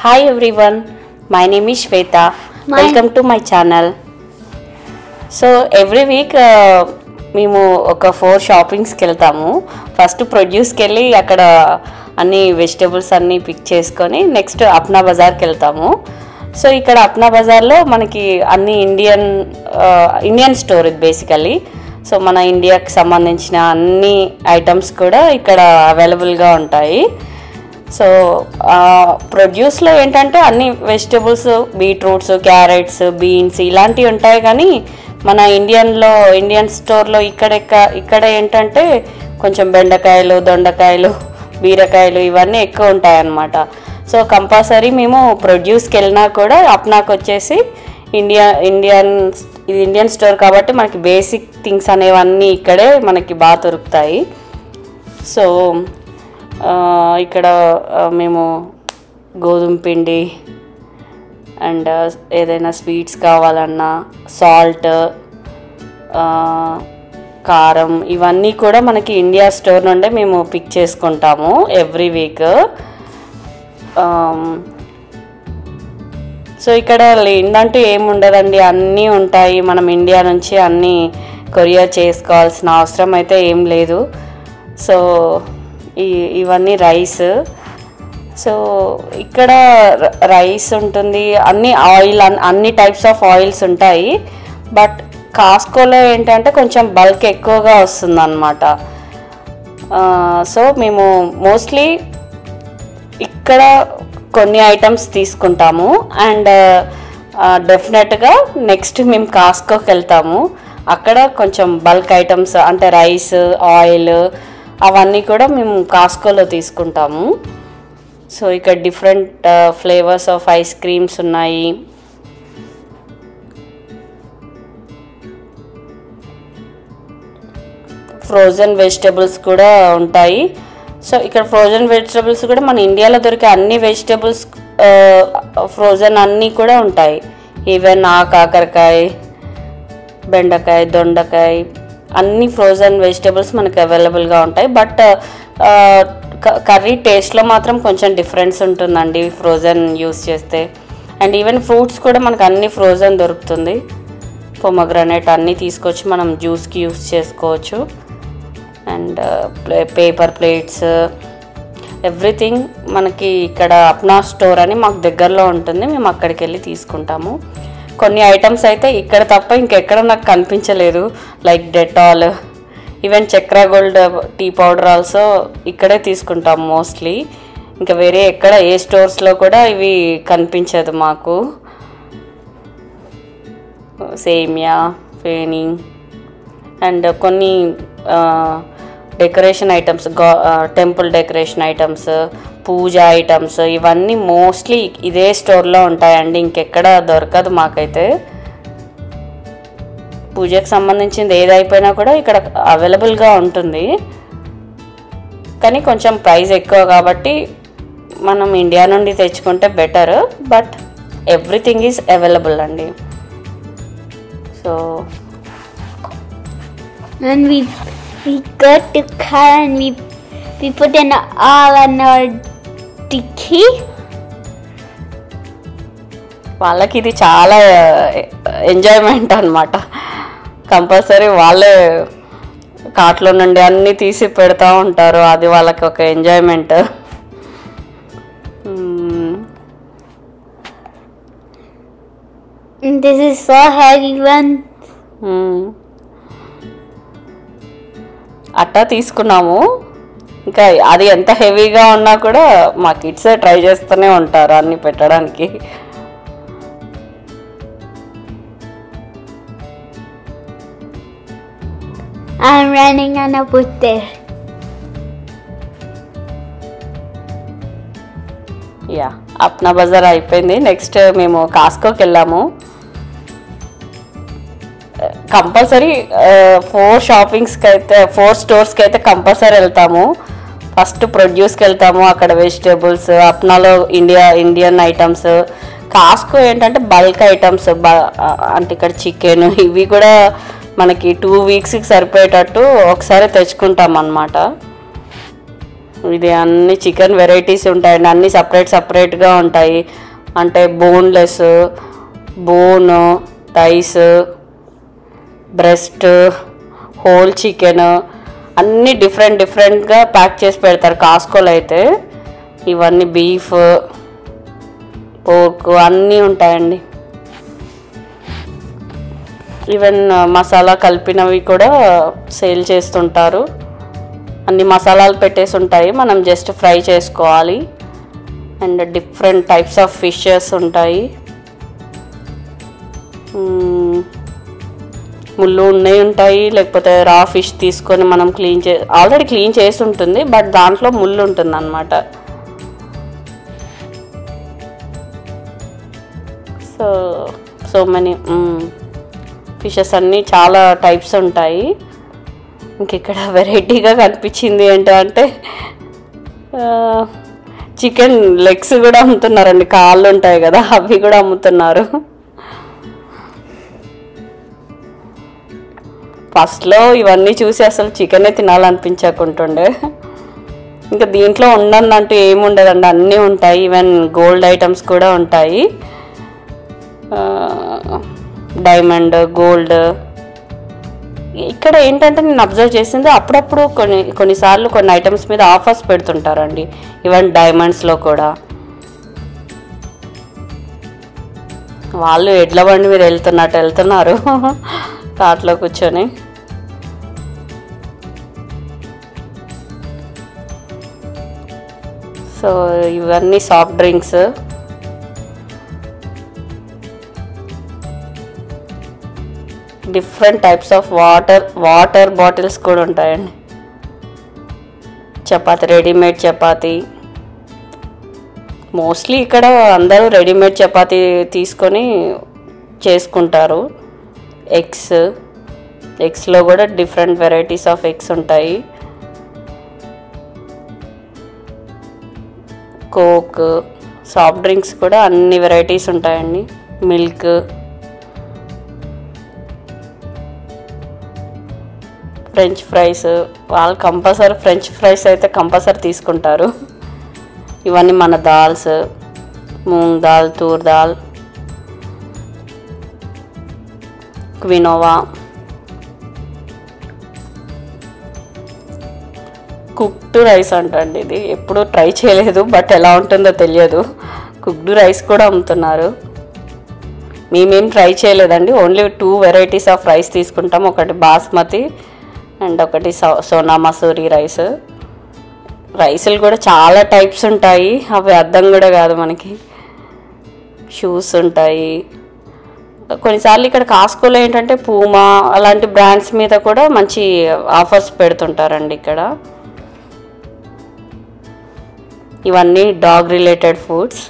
Hi everyone, my name is Shweta. Welcome to my channel. So every week మేము ఒక 4 షాపింగ్స్కి వెళ్తాము. First ప్రొడ్యూస్కి వెళ్ళి అక్కడ అన్ని వెజిటేబుల్స్ అన్నీ పిక్ చేసుకొని నెక్స్ట్ అప్నా బజార్కి వెళ్తాము. సో ఇక్కడ అప్నా బజార్లో మనకి అన్ని ఇండియన్ స్టోర్ ఇది బేసికలీ. సో మన ఇండియాకి సంబంధించిన అన్ని ఐటమ్స్ కూడా ఇక్కడ అవైలబుల్గా ఉంటాయి. సో ప్రొడ్యూస్లో ఏంటంటే అన్ని వెజిటేబుల్స్, బీట్రూట్స్, క్యారెట్స్, బీన్స్ ఇలాంటివి ఉంటాయి. కానీ మన ఇండియన్ స్టోర్లో ఇక్కడ ఏంటంటే కొంచెం బెండకాయలు, దొండకాయలు, బీరకాయలు ఇవన్నీ ఎక్కువ ఉంటాయి అన్నమాట. సో కంపల్సరీ మేము ప్రొడ్యూస్కి వెళ్ళినా కూడా అప్నాకు వచ్చేసి ఇండియన్ స్టోర్ కాబట్టి మనకి బేసిక్ థింగ్స్ అనేవన్నీ ఇక్కడే మనకి బాగా దొరుకుతాయి. సో ఇక్కడ మేము గోధుమ పిండి అండ్ ఏదైనా స్వీట్స్ కావాలన్నా సాల్ట్, కారం ఇవన్నీ కూడా మనకి ఇండియా స్టోర్ నుండే మేము పిక్ చేసుకుంటాము ఎవ్రీ వీక్. సో ఇక్కడ ఏంటంటే ఏముండదండి, అన్నీ ఉంటాయి. మనం ఇండియా నుంచి అన్నీ కొరియర్ చేసుకోవాల్సిన అవసరం అయితే ఏం లేదు. సో ఇవన్నీ రైస్. సో ఇక్కడ రైస్ ఉంటుంది, అన్ని టైప్స్ ఆఫ్ ఆయిల్స్ ఉంటాయి. బట్ కాస్కోలో ఏంటంటే కొంచెం బల్క్ ఎక్కువగా వస్తుంది అన్నమాట. సో మేము మోస్ట్లీ ఇక్కడ కొన్ని ఐటమ్స్ తీసుకుంటాము అండ్ డెఫినెట్గా నెక్స్ట్ మేము కాస్కోకి వెళ్తాము. అక్కడ కొంచెం బల్క్ ఐటమ్స్ అంటే రైస్, ఆయిల్ అవన్నీ కూడా మేము కాస్కోలో తీసుకుంటాము. సో ఇక్కడ different flavours of ice creams ఉన్నాయి. ఫ్రోజన్ వెజిటేబుల్స్ కూడా ఉంటాయి. సో ఇక్కడ ఫ్రోజన్ వెజిటేబుల్స్ కూడా మన ఇండియాలో దొరికే అన్ని వెజిటేబుల్స్ ఫ్రోజన్ అన్నీ కూడా ఉంటాయి. ఈవెన్ కాకరకాయ, బెండకాయ, దొండకాయ అన్ని ఫ్రోజన్ వెజిటేబుల్స్ మనకు అవైలబుల్గా ఉంటాయి. బట్ కర్రీ టేస్ట్లో మాత్రం కొంచెం డిఫరెన్స్ ఉంటుందండి ఫ్రోజన్ యూస్ చేస్తే. అండ్ ఈవెన్ ఫ్రూట్స్ కూడా మనకు అన్ని ఫ్రోజన్ దొరుకుతుంది. పొమగ్రనేట్ అన్నీ తీసుకొచ్చి మనం జ్యూస్కి యూస్ చేసుకోవచ్చు. అండ్ పేపర్ ప్లేట్స్, ఎవ్రీథింగ్ మనకి ఇక్కడ అప్నా స్టోర్ అని మాకు దగ్గరలో ఉంటుంది. మేము అక్కడికి వెళ్ళి తీసుకుంటాము. కొన్ని ఐటమ్స్ అయితే ఇక్కడ తప్ప ఇంకెక్కడ నాకు కనిపించలేదు, like Dettol, even Chakra gold tea powder also ఇక్కడే తీసుకుంటాం మోస్ట్లీ. ఇంకా వేరే ఎక్కడ ఏ స్టోర్స్లో కూడా ఇవి కనిపించదు మాకు. సేమియా, ఫేనీ అండ్ కొన్ని decoration items, temple decoration items, puja items ఇవన్నీ మోస్ట్లీ ఇదే స్టోర్లో ఉంటాయండి. ఇంకెక్కడ దొరకదు మాకైతే. పూజకు సంబంధించింది ఏదైపోయినా కూడా ఇక్కడ అవైలబుల్గా ఉంటుంది. కానీ కొంచెం ప్రైస్ ఎక్కువ కాబట్టి మనం ఇండియా నుండి తెచ్చుకుంటే better. But everything is available అండి. So and we got the car and we put in all on our dicky. వాళ్ళకి ఇది చాలా ఎంజాయ్మెంట్ అన్నమాట. కంపల్సరీ వాళ్ళే కార్ట్లో నుండి అన్నీ తీసి పెడతా ఉంటారు. అది వాళ్ళకి ఒక enjoyment. This is so heavy one. అట్టా తీసుకున్నాము. ఇంకా అది ఎంత హెవీగా ఉన్నా కూడా మా కిడ్స్ ట్రై చేస్తూనే ఉంటారు అన్నీ పెట్టడానికి. I'm running on a boot there. Yeah, Apna Bazar అయిపోయింది. నెక్స్ట్ మేము కాస్కోకి వెళ్ళాము. కంపల్సరీ 4 స్టోర్స్కి అయితే కంపల్సరీ వెళ్తాము. ఫస్ట్ ప్రొడ్యూస్కి వెళ్తాము, అక్కడ వెజిటేబుల్స్. అప్నాలో ఇండియన్ ఐటమ్స్. కాస్కో ఏంటంటే బల్క్ ఐటమ్స్, అంటే ఇక్కడ చికెన్ ఇవి కూడా మనకి 2 వీక్స్కి సరిపోయేటట్టు ఒకసారి తెచ్చుకుంటాం అన్నమాట. ఇది అన్ని చికెన్ వెరైటీస్ ఉంటాయండి, అన్నీ సపరేట్గా ఉంటాయి. అంటే boneless, bone, thighs, breast, whole chicken అన్నీ డిఫరెంట్గా ప్యాక్ చేసి పెడతారు కాస్కోలో అయితే. ఇవన్నీ బీఫ్, పోర్క్ అన్నీ ఉంటాయండి. ఈవెన్ మసాలా కలిపినవి కూడా సేల్ చేస్తుంటారు. అన్ని మసాలాలు పెట్టేసి ఉంటాయి, మనం జస్ట్ ఫ్రై చేసుకోవాలి. And different types of fishes ఉంటాయి. ముళ్ళు ఉన్నాయి ఉంటాయి, లేకపోతే రా ఫిష్ తీసుకొని మనం ఆల్రెడీ క్లీన్ చేసి ఉంటుంది, బట్ దాంట్లో ముళ్ళు ఉంటుంది అన్నమాట. సో మెనీ ఫిషెస్ అన్నీ చాలా టైప్స్ ఉంటాయి. ఇంకిక్కడ వెరైటీగా కనిపించింది ఏంటంటే చికెన్ లెగ్స్ కూడా అమ్ముతున్నారండి, కాళ్ళు ఉంటాయి కదా అవి కూడా అమ్ముతున్నారు. ఫస్ట్లో ఇవన్నీ చూసి అసలు చికెనే తినాలనిపించకుంటుండే. ఇంకా దీంట్లో ఉండదంటూ ఏముండదండి, అన్నీ ఉంటాయి. ఈవెన్ గోల్డ్ ఐటమ్స్ కూడా ఉంటాయి, డైమండ్, గోల్డ్. ఇక్కడ ఏంటంటే నేను అబ్జర్వ్ చేసింది అప్పుడప్పుడు కొన్నిసార్లు కొన్ని ఐటమ్స్ మీద ఆఫర్స్ పెడుతుంటారండి, ఈవెన్ డైమండ్స్లో కూడా. వాళ్ళు ఎడ్ల బండి మీద వెళ్తున్నారు కార్ట్లో కూర్చొని. సో ఇవన్నీ soft drinks. Different types of water bottles కూడా ఉంటాయండి. చపాతి, రెడీమేడ్ చపాతి. మోస్ట్లీ ఇక్కడ అందరూ రెడీమేడ్ చపాతి తీసుకొని చేసుకుంటారు. ఎగ్స్లో కూడా డిఫరెంట్ వెరైటీస్ ఆఫ్ ఎగ్స్ ఉంటాయి. కోక్, సాఫ్ట్ డ్రింక్స్ కూడా అన్ని వెరైటీస్ ఉంటాయండి. Milk, French fries. వాళ్ళు కంపల్సరీ ఫ్రెంచ్ ఫ్రైస్ అయితే కంపల్సరీ తీసుకుంటారు. ఇవన్నీ మన dals, moong dal, Toor dal, quinoa. Cooked rice అంటండి, ఇది ఎప్పుడూ ట్రై చేయలేదు, బట్ ఎలా ఉంటుందో తెలియదు. కుక్డ్ రైస్ కూడా అమ్ముతున్నారు. మేమేం ట్రై చేయలేదండి, ఓన్లీ 2 వెరైటీస్ ఆఫ్ రైస్ తీసుకుంటాం. ఒకటి బాస్మతి అండ్ ఒకటి సోనా మసూరి రైస్. రైసులు కూడా చాలా టైప్స్ ఉంటాయి, అవి అర్థం కూడా కాదు మనకి. షూస్ ఉంటాయి. కొన్నిసార్లు ఇక్కడ కాస్కోలో ఏంటంటే పూమా అలాంటి బ్రాండ్స్ మీద కూడా మంచి ఆఫర్స్ పెడుతుంటారండి ఇక్కడ. ఇవన్నీ డాగ్ రిలేటెడ్ ఫుడ్స్.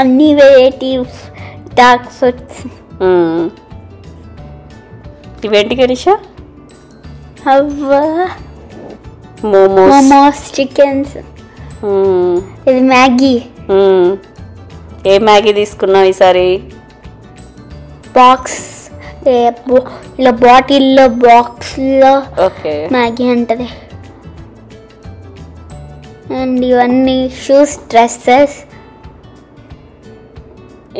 అన్ని వెరైటీస్ డాగ్ ఫుడ్స్. ఇవేంటి కరిషా? Momos, chickens. ఇది మ్యాగీ. ఏ మ్యాగీ తీసుకున్నావు ఈసారి? బాక్స్, ఇలా బాటిల్లో బాక్స్లో ఓకే మ్యాగీ ఉంటుంది. అండ్ ఇవన్నీ షూస్, డ్రెస్సెస్.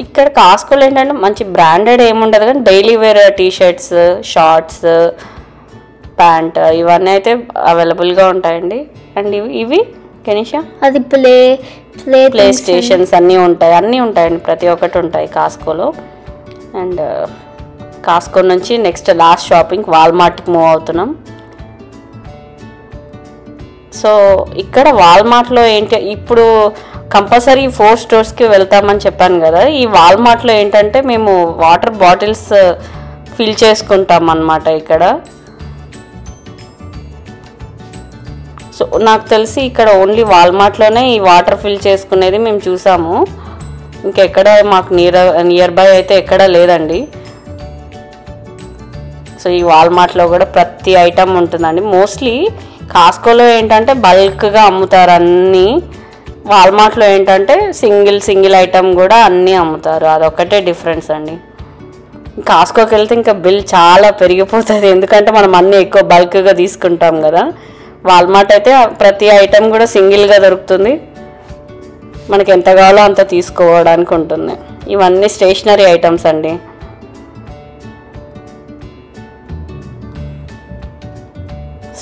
ఇక్కడ కాస్కోలో ఏంటంటే మంచి బ్రాండెడ్ ఏముండదు, కానీ daily wear t-shirts, shorts, pant ఇవన్నీ అయితే అవైలబుల్గా ఉంటాయండి. అండ్ ఇవి కెనిషా అది ప్లే స్టేషన్స్ అన్నీ ఉంటాయండి, ప్రతి ఒక్కటి ఉంటాయి కాస్కోలో. అండ్ కాస్కో నుంచి నెక్స్ట్ లాస్ట్ షాపింగ్ వాల్మార్ట్కి మూవ్ అవుతున్నాం. సో ఇక్కడ వాల్మార్ట్లో ఏంటి, ఇప్పుడు కంపల్సరీ 4 స్టోర్స్కి వెళ్తామని చెప్పాను కదా. ఈ వాల్మార్ట్లో ఏంటంటే మేము వాటర్ బాటిల్స్ ఫిల్ చేసుకుంటాం అన్నమాట ఇక్కడ. సో నాకు తెలిసి ఇక్కడ ఓన్లీ వాల్మార్ట్లోనే ఈ వాటర్ ఫిల్ చేసుకునేది మేము చూసాము. ఇంకెక్కడ మాకు నియర్ బై అయితే ఎక్కడా లేదండి. సో ఈ వాల్మార్ట్లో కూడా ప్రతి ఐటమ్ ఉంటుందండి. మోస్ట్లీ కాస్కోలో ఏంటంటే బల్క్గా అమ్ముతారు అన్నీ, వాల్మార్ట్లో ఏంటంటే సింగిల్ ఐటమ్ కూడా అన్నీ అమ్ముతారు. అదొక్కటే డిఫరెన్స్ అండి. కాస్కోకి వెళ్తే ఇంకా బిల్ చాలా పెరిగిపోతుంది, ఎందుకంటే మనం అన్నీ ఎక్కువ బల్క్గా తీసుకుంటాం కదా. వాల్మార్ట్ అయితే ప్రతి ఐటెం కూడా సింగిల్గా దొరుకుతుంది, మనకి ఎంత కావాలో అంత తీసుకోవడానికి ఉంటుంది. ఇవన్నీ స్టేషనరీ ఐటమ్స్ అండి.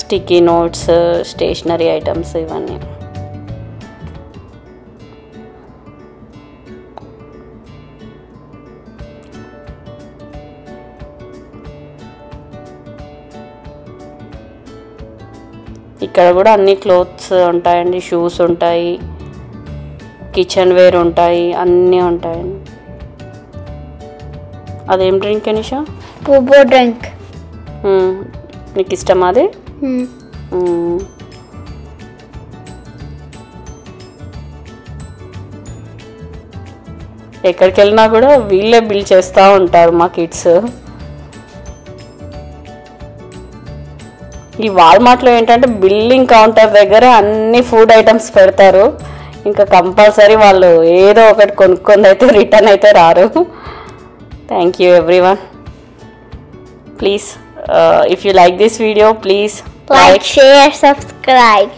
స్టిక్కీ నోట్స్, స్టేషనరీ ఐటమ్స్ ఇవన్నీ. ఇక్కడ కూడా అన్ని క్లోత్స్ ఉంటాయండి, షూస్ ఉంటాయి, కిచెన్ వేర్ ఉంటాయి, అన్నీ ఉంటాయండి. అదేం డ్రింక్ అనిషా? బోబో డ్రింక్. నీకు ఇష్టమా అది? ఎక్కడికి వెళ్ళినా కూడా వీళ్ళే బిల్ చేస్తూ ఉంటారు మా కిడ్స్. ఈ వాల్మార్ట్లో ఏంటంటే బిల్లింగ్ కౌంటర్ దగ్గర అన్ని ఫుడ్ ఐటమ్స్ పెడతారు, ఇంకా కంపల్సరీ వాళ్ళు ఏదో ఒకటి కొనుక్కొని అయితే రిటర్న్ అయితే రారు. Thank you everyone. Please if you like this video, please like, share, subscribe.